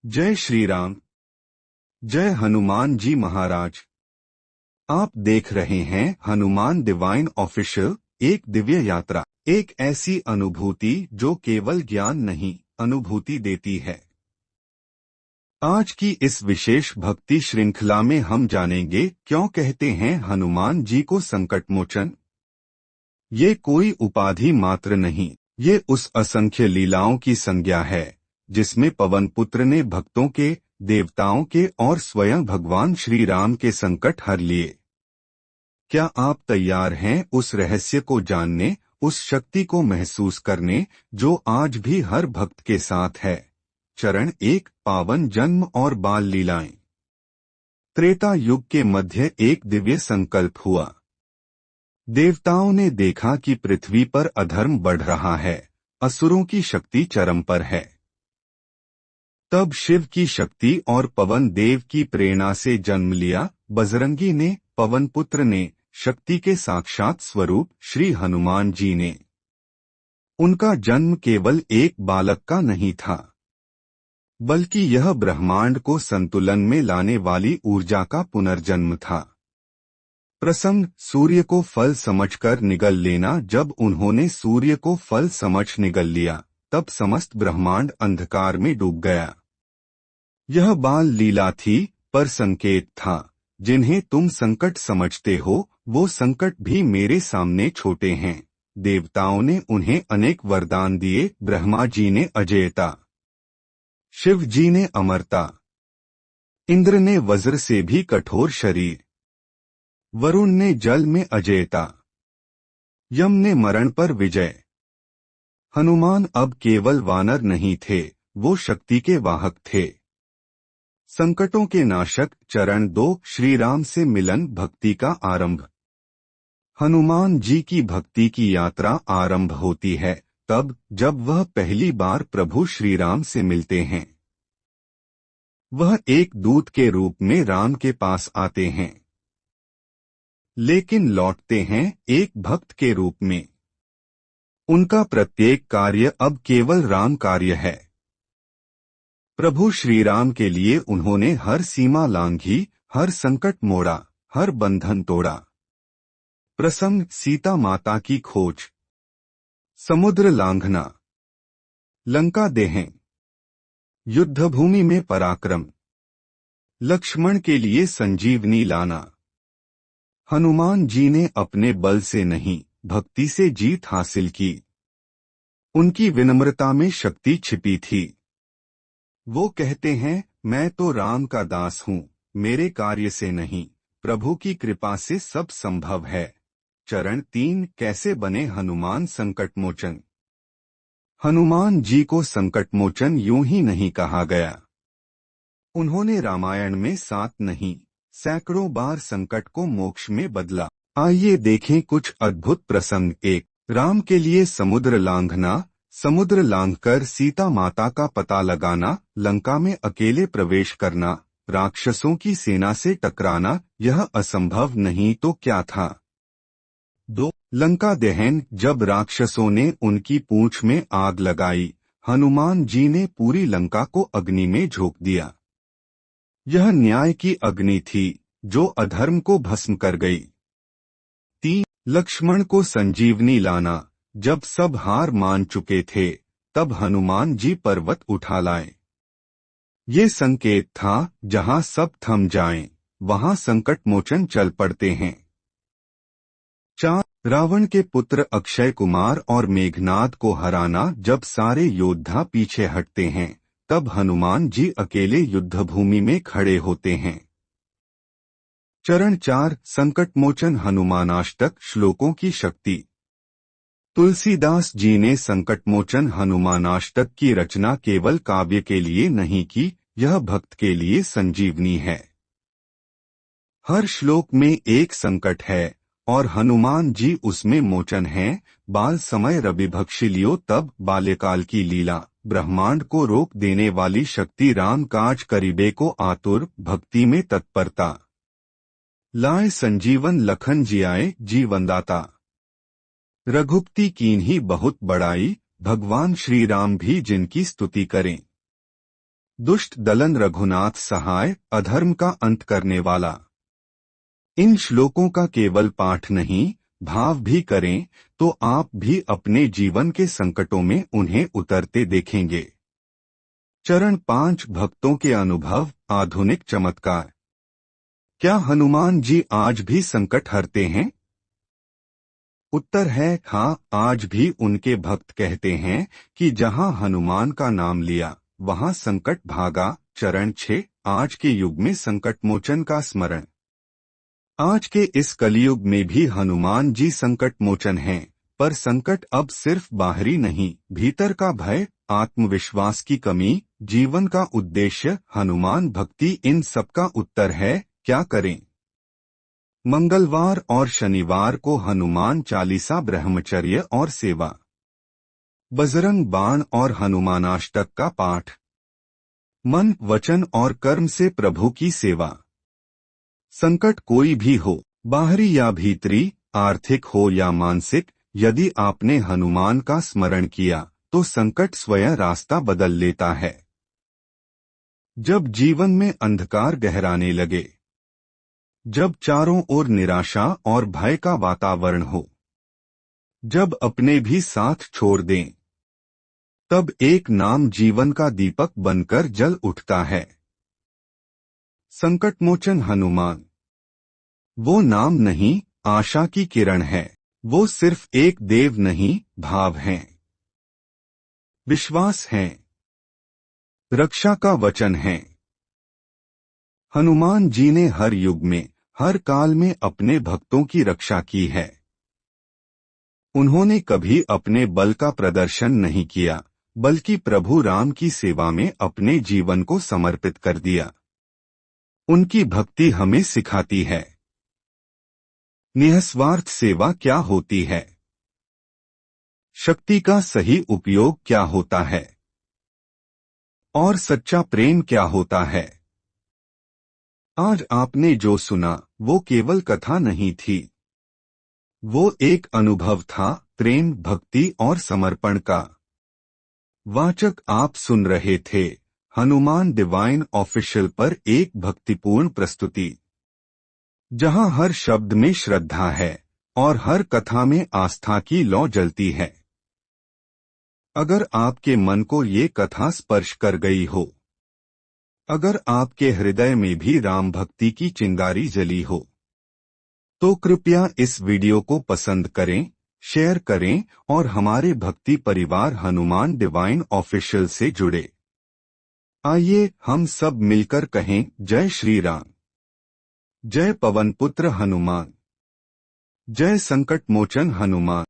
जय श्री राम। जय हनुमान जी महाराज। आप देख रहे हैं हनुमान डिवाइन ऑफिशियल। एक दिव्य यात्रा, एक ऐसी अनुभूति जो केवल ज्ञान नहीं, अनुभूति देती है। आज की इस विशेष भक्ति श्रृंखला में हम जानेंगे क्यों कहते हैं हनुमान जी को संकट मोचन। ये कोई उपाधि मात्र नहीं, ये उस असंख्य लीलाओं की संज्ञा है जिसमें पवन पुत्र ने भक्तों के, देवताओं के और स्वयं भगवान श्री राम के संकट हर लिए। क्या आप तैयार हैं उस रहस्य को जानने, उस शक्ति को महसूस करने जो आज भी हर भक्त के साथ है। चरण 1, पावन जन्म और बाल लीलाएं। त्रेता युग के मध्य एक दिव्य संकल्प हुआ। देवताओं ने देखा कि पृथ्वी पर अधर्म बढ़ रहा है, असुरों की शक्ति चरम पर है। तब शिव की शक्ति और पवन देव की प्रेरणा से जन्म लिया बजरंगी ने, पवन पुत्र ने, शक्ति के साक्षात स्वरूप श्री हनुमान जी ने। उनका जन्म केवल एक बालक का नहीं था, बल्कि यह ब्रह्मांड को संतुलन में लाने वाली ऊर्जा का पुनर्जन्म था। प्रसंग, सूर्य को फल समझकर निगल लेना। जब उन्होंने सूर्य को फल समझ निगल लिया, तब समस्त ब्रह्मांड अंधकार में डूब गया। यह बाल लीला थी, पर संकेत था। जिन्हें तुम संकट समझते हो, वो संकट भी मेरे सामने छोटे हैं। देवताओं ने उन्हें अनेक वरदान दिए। ब्रह्मा जी ने अजेयता, शिव जी ने अमरता, इंद्र ने वज्र से भी कठोर शरीर, वरुण ने जल में अजेयता, यम ने मरण पर विजय। हनुमान अब केवल वानर नहीं थे, वो शक्ति के वाहक थे, संकटों के नाशक। चरण 2, श्री राम से मिलन, भक्ति का आरंभ। हनुमान जी की भक्ति की यात्रा आरंभ होती है तब जब वह पहली बार प्रभु श्री राम से मिलते हैं। वह एक दूत के रूप में राम के पास आते हैं, लेकिन लौटते हैं एक भक्त के रूप में। उनका प्रत्येक कार्य अब केवल राम कार्य है। प्रभु श्री राम के लिए उन्होंने हर सीमा लांघी, हर संकट मोड़ा, हर बंधन तोड़ा। प्रसंग, सीता माता की खोज, समुद्र लांघना, लंका देहन, युद्धभूमि में पराक्रम, लक्ष्मण के लिए संजीवनी लाना। हनुमान जी ने अपने बल से नहीं, भक्ति से जीत हासिल की। उनकी विनम्रता में शक्ति छिपी थी। वो कहते हैं, मैं तो राम का दास हूँ, मेरे कार्य से नहीं, प्रभु की कृपा से सब संभव है। चरण 3, कैसे बने हनुमान संकटमोचन। हनुमान जी को संकटमोचन यूं ही नहीं कहा गया। उन्होंने रामायण में 7 नहीं, सैकड़ों बार संकट को मोक्ष में बदला। आइए देखें कुछ अद्भुत प्रसंग। 1, राम के लिए समुद्र लांघना। समुद्र लांघकर सीता माता का पता लगाना, लंका में अकेले प्रवेश करना, राक्षसों की सेना से टकराना, यह असंभव नहीं तो क्या था। 2, लंका दहन। जब राक्षसों ने उनकी पूंछ में आग लगाई, हनुमान जी ने पूरी लंका को अग्नि में झोंक दिया। यह न्याय की अग्नि थी जो अधर्म को भस्म कर गई। 3, लक्ष्मण को संजीवनी लाना। जब सब हार मान चुके थे, तब हनुमान जी पर्वत उठा लाए। ये संकेत था, जहां सब थम जाएं, वहां संकट मोचन चल पड़ते हैं। 4, रावण के पुत्र अक्षय कुमार और मेघनाद को हराना। जब सारे योद्धा पीछे हटते हैं, तब हनुमान जी अकेले युद्धभूमि में खड़े होते हैं। चरण 4, संकटमोचन हनुमानाष्टक, श्लोकों की शक्ति। तुलसीदास जी ने संकटमोचन हनुमानाष्टक की रचना केवल काव्य के लिए नहीं की, यह भक्त के लिए संजीवनी है। हर श्लोक में एक संकट है और हनुमान जी उसमें मोचन हैं। बाल समय रविभक्षिलियो, तब बाल्यकाल की लीला, ब्रह्मांड को रोक देने वाली शक्ति, राम काज करीबे को आतुर, भक्ति में तत्परता, लाए संजीवन लखन जियाए जीवनदाता। रघुपति कीन्ही बहुत बड़ाई, भगवान श्री राम भी जिनकी स्तुति करें। दुष्ट दलन रघुनाथ सहाय, अधर्म का अंत करने वाला। इन श्लोकों का केवल पाठ नहीं, भाव भी करें तो आप भी अपने जीवन के संकटों में उन्हें उतरते देखेंगे। चरण 5 भक्तों के अनुभव, आधुनिक चमत्कार। क्या हनुमान जी आज भी संकट हरते हैं? उत्तर है हाँ, आज भी उनके भक्त कहते हैं कि जहां हनुमान का नाम लिया वहां संकट भागा। चरण 6 आज के युग में संकट मोचन का स्मरण। आज के इस कलयुग में भी हनुमान जी संकट मोचन हैं, पर संकट अब सिर्फ बाहरी नहीं, भीतर का भय, आत्मविश्वास की कमी, जीवन का उद्देश्य, हनुमान भक्ति इन सबका उत्तर है। क्या करें? मंगलवार और शनिवार को हनुमान चालीसा, ब्रह्मचर्य और सेवा, बजरंग बाण और हनुमानाष्टक का पाठ, मन, वचन और कर्म से प्रभु की सेवा। संकट कोई भी हो, बाहरी या भीतरी, आर्थिक हो या मानसिक, यदि आपने हनुमान का स्मरण किया तो संकट स्वयं रास्ता बदल लेता है। जब जीवन में अंधकार गहराने लगे, जब चारों ओर निराशा और भय का वातावरण हो, जब अपने भी साथ छोड़ दें, तब एक नाम जीवन का दीपक बनकर जल उठता है। संकटमोचन हनुमान। वो नाम नहीं, आशा की किरण है। वो सिर्फ एक देव नहीं, भाव है, विश्वास है, रक्षा का वचन है। हनुमान जी ने हर युग में, हर काल में अपने भक्तों की रक्षा की है। उन्होंने कभी अपने बल का प्रदर्शन नहीं किया, बल्कि प्रभु राम की सेवा में अपने जीवन को समर्पित कर दिया। उनकी भक्ति हमें सिखाती है निस्वार्थ सेवा क्या होती है, शक्ति का सही उपयोग क्या होता है, और सच्चा प्रेम क्या होता है। आज आपने जो सुना वो केवल कथा नहीं थी, वो एक अनुभव था, प्रेम, भक्ति और समर्पण का। वाचक आप सुन रहे थे हनुमान डिवाइन ऑफिशियल पर एक भक्तिपूर्ण प्रस्तुति, जहां हर शब्द में श्रद्धा है और हर कथा में आस्था की लौ जलती है। अगर आपके मन को ये कथा स्पर्श कर गई हो, अगर आपके हृदय में भी राम भक्ति की चिंगारी जली हो, तो कृपया इस वीडियो को पसंद करें, शेयर करें और हमारे भक्ति परिवार हनुमान डिवाइन ऑफिशियल से जुड़े। आइए हम सब मिलकर कहें, जय श्री राम, जय पवन पुत्र हनुमान, जय संकट मोचन हनुमान।